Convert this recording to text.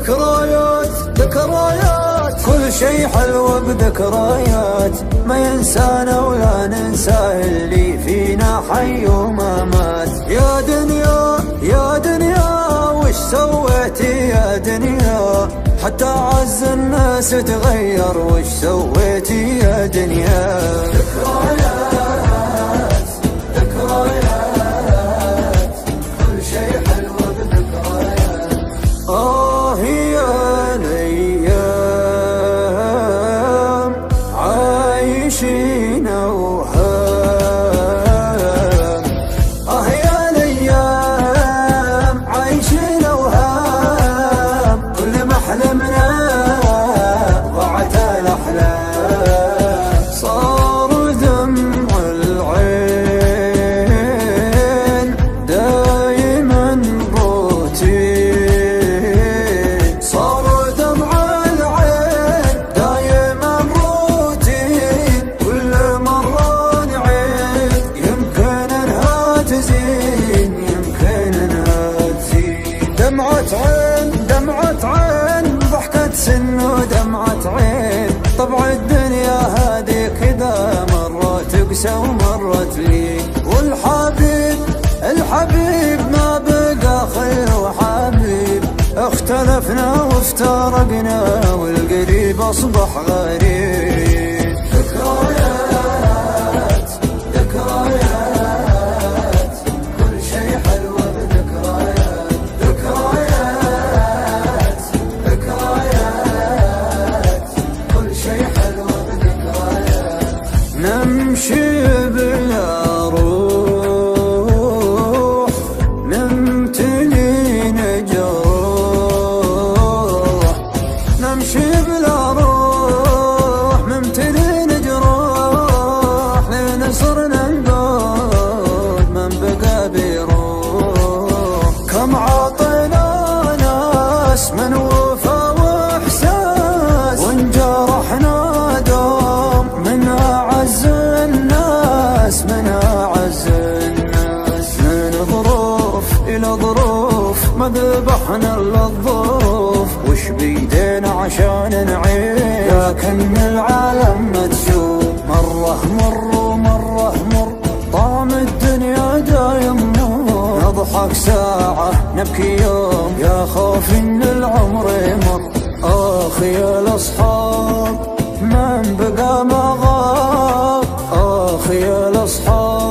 ذكريات ذكريات كل شي حلو بذكريات، ما ينسانا ولا ننسى اللي فينا حي وما مات. يا دنيا يا دنيا وش سويتي يا دنيا، حتى عز الناس تغير وش سويتي يا دنيا. ذكريات ذكريات كل شي حلو بذكريات. يا الأيام عايشين أوهام، يا الأيام عايشين أوهام، كل ما حلمنا ضاعت الأحلام. صار دمع العين دايما روتين، صار دمع العين دايما روتين، كل مرة نعيد يمكن انها تزين يمكن انها تزين. دمعة عين دمعة عين ضحكة سن ودمعة عين، طبع الدنيا هذه كذا مرة تقسى ومرة تلين. والحبيب الحبيب ما بقى خير وحبيب، اختلفنا وافترقنا والقريب اصبح غريب. ذكريات ذكريات كل شي حلو بذكريات. ذكريات ذكريات كل شي حلو بذكريات. نمشي بلا روح نمتلي نجروح، نمشي بلا روح نمتلي نجروح، لين صرنا نقول من بقى بيروح. كم عطينا ناس من وفا واحساس، وانجرحنا دوم من اعز الناس من اعز الناس. من ظروف الى ظروف ما ذبحنا الا الظروف، وش بيدينا عشان نعيش، لكن العالم مدشوف. مرة مر ومرة مر طعم الدنيا دايم مر، نضحك ساعة نبكي يوم يا خوف ان العمر يمر. يا الاصحاب من بقى ما غاب، يا الاصحاب